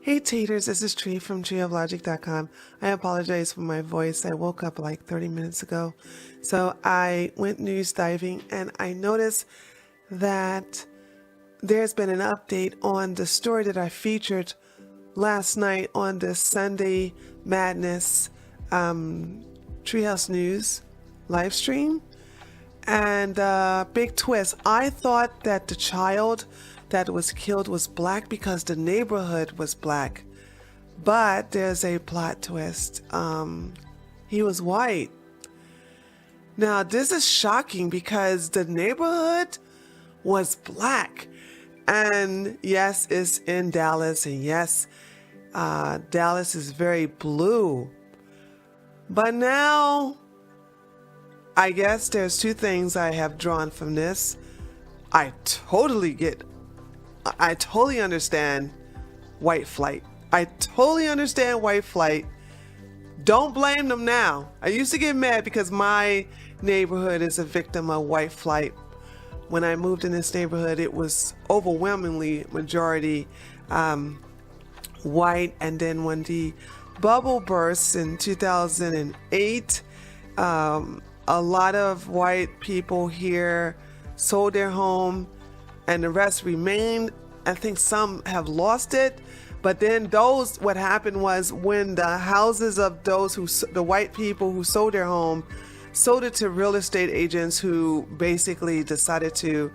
Hey Taters, this is Tree from treeoflogic.com. I apologize for my voice. I woke up like 30 minutes ago. So I went news diving and I noticed that there's been an update on the story that I featured last night on the Sunday Madness Treehouse News live stream. And big twist. I thought that the child that was killed was black because the neighborhood was black. But there's a plot twist. He was white. Now, this is shocking because the neighborhood was black. And yes, it's in Dallas. And yes, Dallas is very blue. But now, I guess there's two things I have drawn from this. I totally understand white flight. I totally understand white flight. Don't blame them now. I used to get mad because my neighborhood is a victim of white flight. When I moved in this neighborhood, it was overwhelmingly majority white. And then when the bubble burst in 2008, a lot of white people here sold their home and the rest remained. I think some have lost it. But then what happened was when the houses of the white people who sold their home, sold it to real estate agents who basically decided to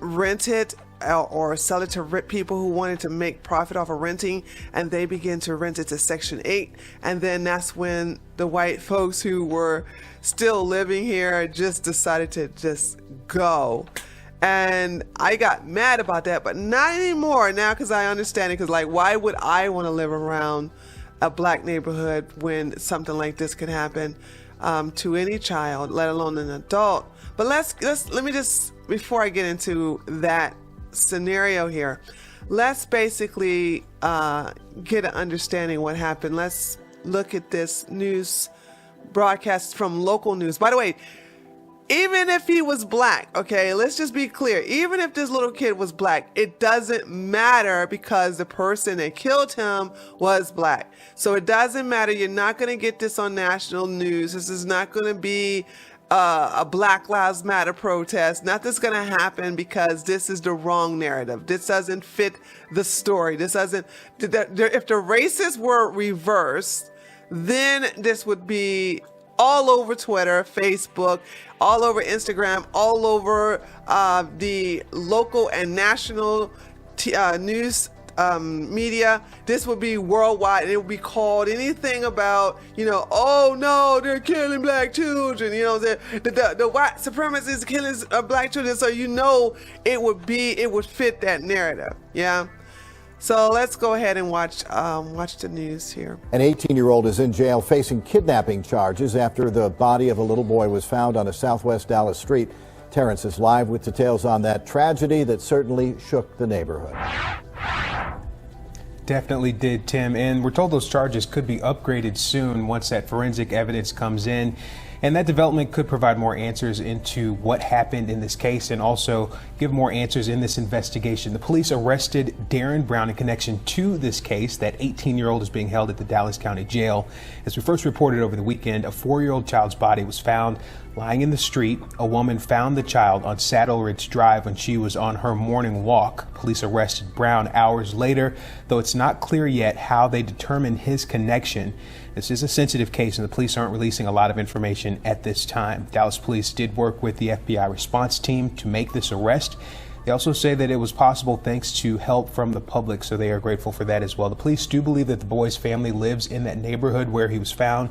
rent it or sell it to people who wanted to make profit off of renting, and they began to rent it to Section 8. And then that's when the white folks who were still living here just decided to just go. And I got mad about that, but not anymore now because I understand it. Because like, why would I want to live around a black neighborhood when something like this could happen to any child, let alone an adult? But let me just, before I get into that scenario here, let's basically get an understanding of what happened. Let's look at this news broadcast from local news. By the way, even if he was black, okay, let's just be clear. Even if this little kid was black, it doesn't matter because the person that killed him was black. So it doesn't matter. You're not going to get this on national news. This is not going to be a Black Lives Matter protest. Nothing's going to happen because this is the wrong narrative. This doesn't fit the story. If the racists were reversed, then this would be all over Twitter, Facebook, all over Instagram, all over the local and national news media. This would be worldwide, and it would be called anything about, oh no, they're killing black children. The white supremacists killing black children. So it would fit that narrative. Yeah. So let's go ahead and watch the news here. An 18-year-old is in jail facing kidnapping charges after the body of a little boy was found on a southwest Dallas street. Terrence is live with details on that tragedy that certainly shook the neighborhood. Definitely did, Tim. And we're told those charges could be upgraded soon once that forensic evidence comes in. And that development could provide more answers into what happened in this case and also give more answers in this investigation. The police arrested Darren Brown in connection to this case. That 18-year-old is being held at the Dallas County Jail. As we first reported over the weekend, a 4-year-old child's body was found lying in the street. A woman found the child on Saddle Ridge Drive when she was on her morning walk. Police arrested Brown hours later, though it's not clear yet how they determined his connection. This is a sensitive case, and the police aren't releasing a lot of information at this time. Dallas police did work with the FBI response team to make this arrest. They also say that it was possible thanks to help from the public, so they are grateful for that as well. The police do believe that the boy's family lives in that neighborhood where he was found.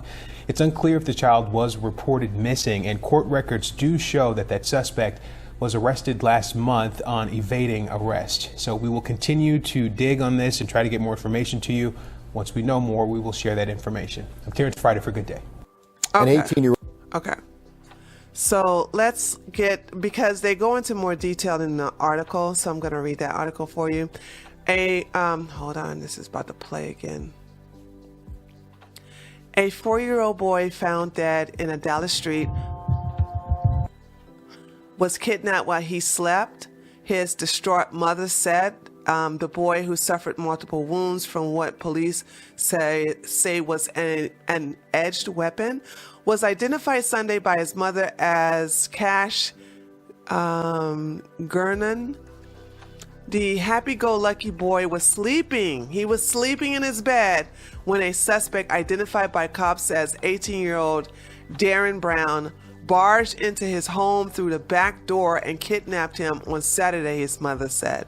It's unclear if the child was reported missing, and court records do show that that suspect was arrested last month on evading arrest. So we will continue to dig on this and try to get more information to you. Once we know more, we will share that information. I'm Terrence Friday for Good Day. Okay. An 18-year-old. Okay. So let's because they go into more detail in the article, so I'm going to read that article for you. Hold on, this is about to play again. A 4-year-old boy found dead in a Dallas street was kidnapped while he slept. His distraught mother said the boy, who suffered multiple wounds from what police say was an edged weapon, was identified Sunday by his mother as Cash Gernon. The happy-go-lucky boy was sleeping. He was sleeping in his bed when a suspect identified by cops as 18-year-old Darren Brown barged into his home through the back door and kidnapped him on Saturday, his mother said.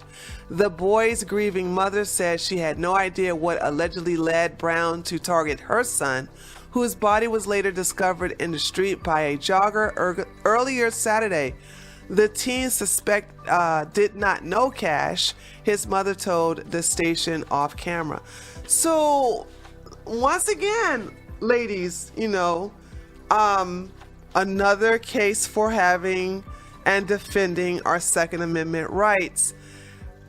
The boy's grieving mother said she had no idea what allegedly led Brown to target her son, whose body was later discovered in the street by a jogger earlier Saturday. The teen suspect did not know Cash, his mother told the station off camera. So, once again, ladies, another case for having and defending our Second Amendment rights.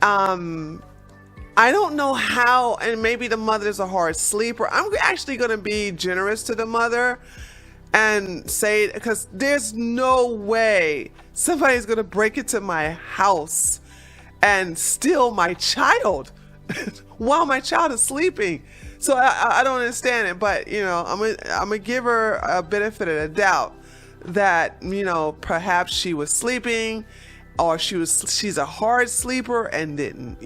I don't know how, and maybe the mother's a hard sleeper. I'm actually going to be generous to the mother and say, because there's no way somebody's going to break into my house and steal my child while my child is sleeping. So I don't understand it, but I'm gonna give her a benefit of the doubt that perhaps she was sleeping, or she's a hard sleeper and didn't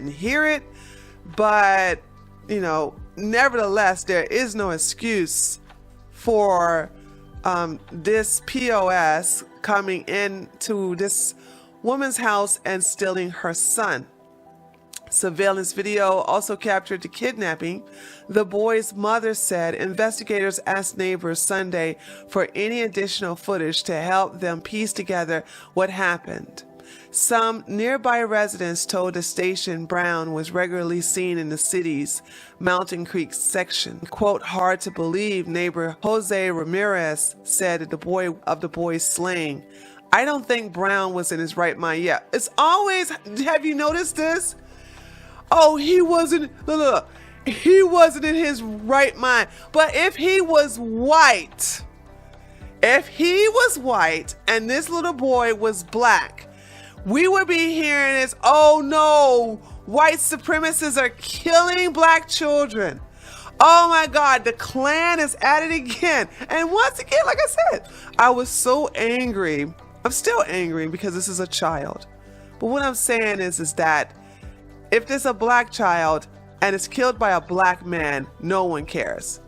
hear it. But nevertheless, there is no excuse for this POS coming into this woman's house and stealing her son. Surveillance video also captured the kidnapping. The boy's mother said investigators asked neighbors Sunday for any additional footage to help them piece together what happened. Some nearby residents told the station Brown was regularly seen in the city's Mountain Creek section. Quote, hard to believe, neighbor Jose Ramirez said of the boy's slaying. I don't think Brown was in his right mind. Yeah, it's always, have you noticed this? Oh, he wasn't, look, he wasn't in his right mind. But if he was white and this little boy was black, we would be hearing this, oh no, white supremacists are killing black children. Oh my God, the Klan is at it again. And once again, like I said, I was so angry. I'm still angry because this is a child. But what I'm saying is that if there's a black child and it's killed by a black man, no one cares.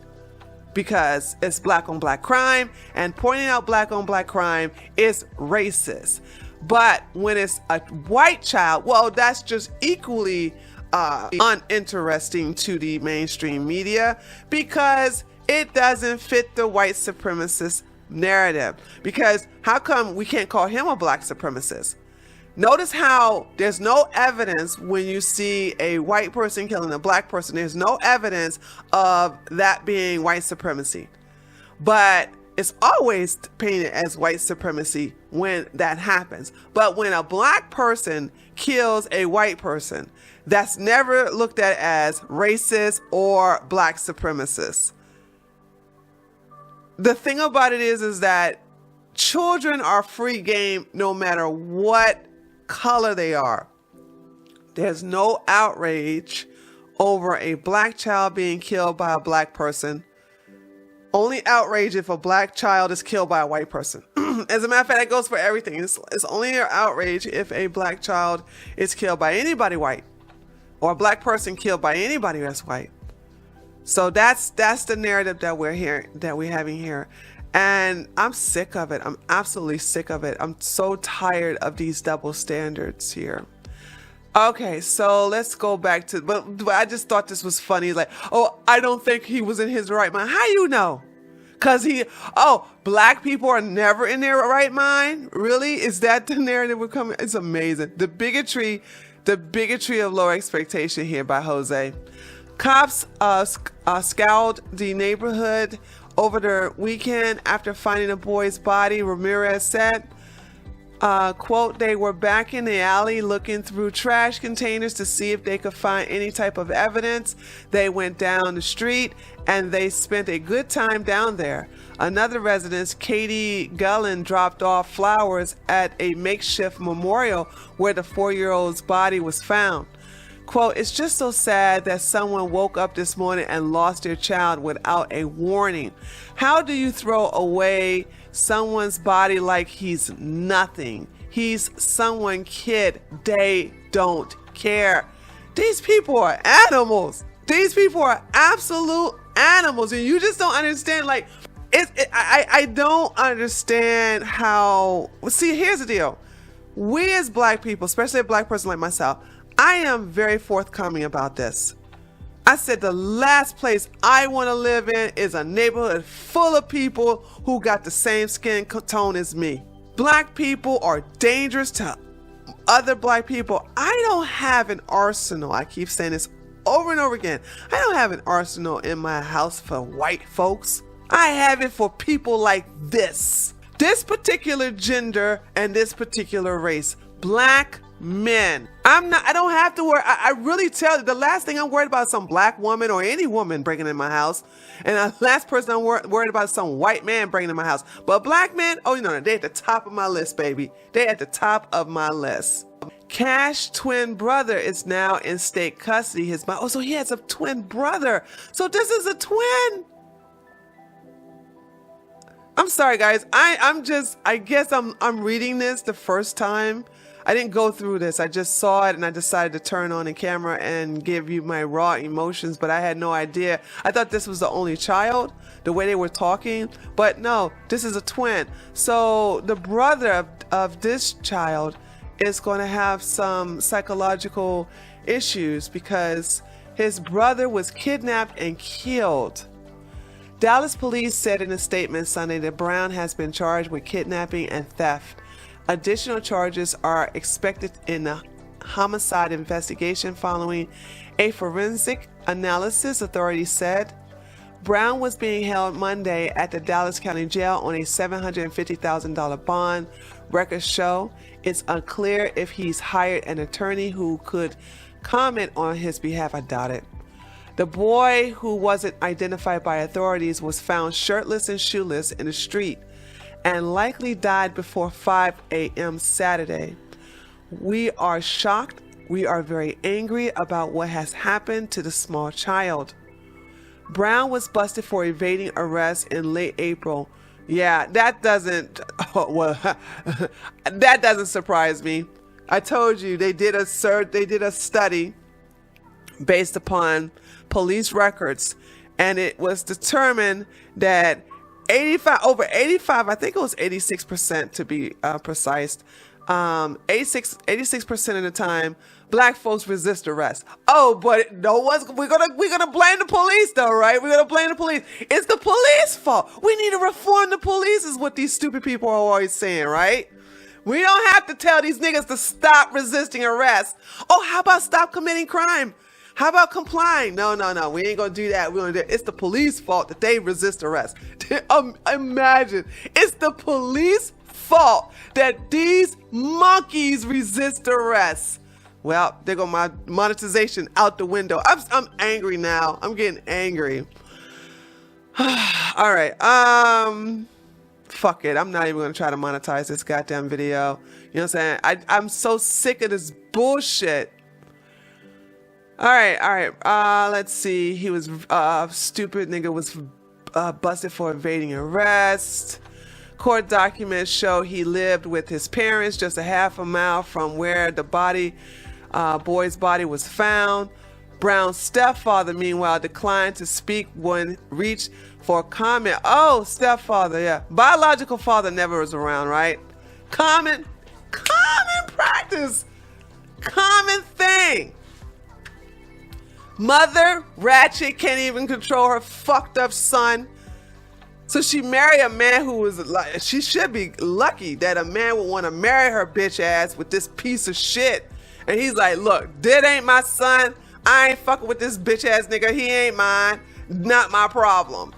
Because it's black on black crime, and pointing out black on black crime is racist. But when it's a white child, well, that's just equally uninteresting to the mainstream media, because it doesn't fit the white supremacist narrative. Because how come we can't call him a black supremacist? Notice how there's no evidence when you see a white person killing a black person. There's no evidence of that being white supremacy. But it's always painted as white supremacy when that happens. But when a black person kills a white person, that's never looked at as racist or black supremacist. The thing about it is that children are free game no matter what color they are. There's no outrage over a black child being killed by a black person. Only outrage if a black child is killed by a white person. As a matter of fact, that goes for everything. It's only an outrage if a black child is killed by anybody white, or a black person killed by anybody that's white. So that's the narrative that we're having here. And I'm sick of it. I'm absolutely sick of it. I'm so tired of these double standards here. Okay, so let's go back to, but I just thought this was funny. Like, oh, I don't think he was in his right mind. How you know? Because black people are never in their right mind? Really? Is that the narrative we're coming? It's amazing. The bigotry of low expectation here by Jose. Cops scoured the neighborhood over the weekend after finding a boy's body, Ramirez said. Quote, they were back in the alley looking through trash containers to see if they could find any type of evidence. They went down the street and they spent a good time down there. Another resident, Katie Gullen, dropped off flowers at a makeshift memorial where the 4-year-old's body was found. Quote, it's just so sad that someone woke up this morning and lost their child without a warning. How do you throw away someone's body like he's nothing? He's someone's kid. They don't care. These people are animals. These people are absolute animals. And you just don't understand, like, I don't understand how, see, here's the deal. We as black people, especially a black person like myself, I am very forthcoming about this. I said the last place I want to live in is a neighborhood full of people who got the same skin tone as me. Black people are dangerous to other black people. I don't have an arsenal. I keep saying this over and over again. I don't have an arsenal in my house for white folks. I have it for people like this particular gender and this particular race. Black men. I don't have to worry. I really tell you, the last thing I'm worried about is some black woman or any woman breaking in my house. And the last person I'm worried about is some white man breaking in my house. But black men, oh, you know, they're at the top of my list, baby. They're at the top of my list. Cash twin brother is now in state custody. So he has a twin brother. So this is a twin. I'm sorry, guys. I guess I'm reading this the first time. I didn't go through this. I just saw it and I decided to turn on the camera and give you my raw emotions, but I had no idea. I thought this was the only child, the way they were talking, but no, this is a twin. So the brother of this child is going to have some psychological issues because his brother was kidnapped and killed. Dallas police said in a statement Sunday that Brown has been charged with kidnapping and theft. Additional charges are expected in the homicide investigation following a forensic analysis, authorities said. Brown was being held Monday at the Dallas County Jail on a $750,000 bond. Records show it's unclear if he's hired an attorney who could comment on his behalf. I doubt it. The boy, who wasn't identified by authorities, was found shirtless and shoeless in the street and likely died before 5 a.m. Saturday. We are shocked. We are very angry about what has happened to the small child. Brown was busted for evading arrest in late April. Yeah, that doesn't surprise me. I told you they did a study based upon police records, and it was determined that 85, I think it was 86% to be precise. 86% of the time, black folks resist arrest. Oh, but we're gonna blame the police though, right? We're gonna blame the police. It's the police fault. We need to reform the police is what these stupid people are always saying, right? We don't have to tell these niggas to stop resisting arrest. Oh, how about stop committing crime? How about complying? No. We ain't gonna do that. We're gonna do it. It's the police fault that they resist arrest. Imagine. It's the police fault that these monkeys resist arrest. Well, there go my monetization out the window. I'm angry now. I'm getting angry. All right. Fuck it. I'm not even gonna try to monetize this goddamn video. You know what I'm saying? I'm so sick of this bullshit. All right. Let's see. He was stupid nigga was busted for evading arrest. Court documents show he lived with his parents just a half a mile from where the boy's body was found. Brown's stepfather, meanwhile, declined to speak when reached for comment. Oh, stepfather, yeah. Biological father never was around, right? Common practice. Common thing. Mother, ratchet, can't even control her fucked up son. So she married a man who was like, she should be lucky that a man would want to marry her bitch ass with this piece of shit. And he's like, look, that ain't my son. I ain't fucking with this bitch ass nigga. He ain't mine. Not my problem.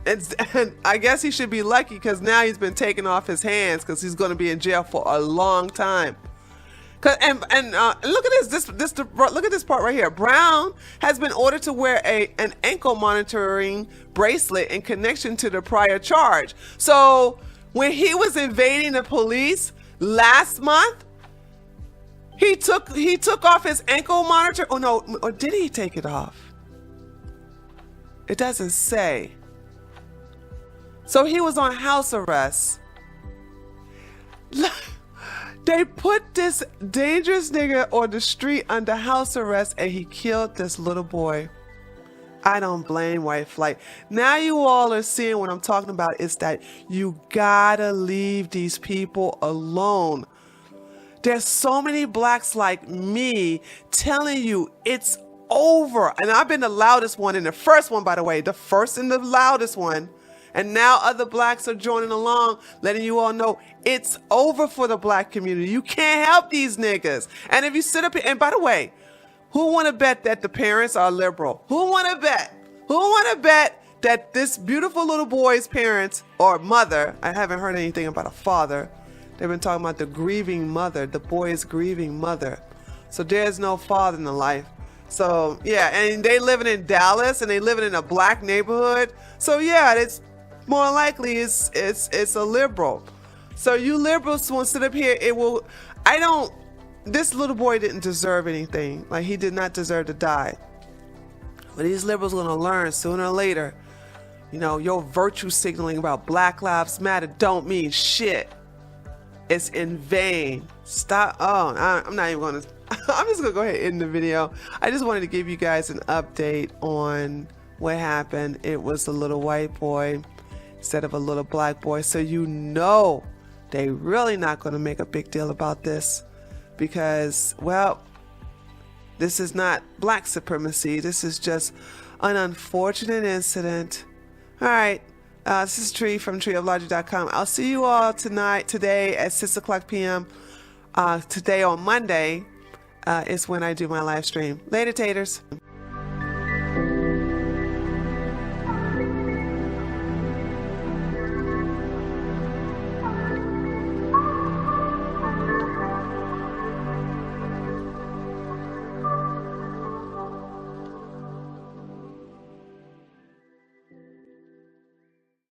and I guess he should be lucky because now he's been taken off his hands because he's going to be in jail for a long time. And look at this. Look at this part right here. Brown has been ordered to wear an ankle monitoring bracelet in connection to the prior charge. So when he was invading the police last month, he took off his ankle monitor. Oh no, or did he take it off? It doesn't say. So he was on house arrest. They put this dangerous nigga on the street under house arrest and he killed this little boy. I don't blame white flight. Now you all are seeing what I'm talking about is that you gotta leave these people alone. There's so many blacks like me telling you it's over. And I've been the loudest one in the first one, by the way, the first and the loudest one. And now other blacks are joining along, letting you all know it's over for the black community. You can't help these niggas. And if you sit up here, and by the way, who want to bet that the parents are liberal? Who want to bet? Who want to bet that this beautiful little boy's parents or mother, I haven't heard anything about a father. They've been talking about the grieving mother, the boy's grieving mother. So there's no father in the life. So yeah, and they living in Dallas and they living in a black neighborhood. So yeah, it's more likely it's a liberal. So you liberals want to sit up here, this little boy didn't deserve anything. Like, he did not deserve to die. But these liberals are going to learn sooner or later, you know, your virtue signaling about Black Lives Matter don't mean shit. It's in vain. Stop. Oh, I'm not even going to, I'm just going to go ahead and end the video. I just wanted to give you guys an update on what happened. It was a little white boy instead of a little black boy. So you know they really not going to make a big deal about this because, well, this is not black supremacy. This is just an unfortunate incident. All right. This is Tree from treeoflogic.com. I'll see you all today at 6 o'clock p.m. Today on Monday is when I do my live stream. Later, taters.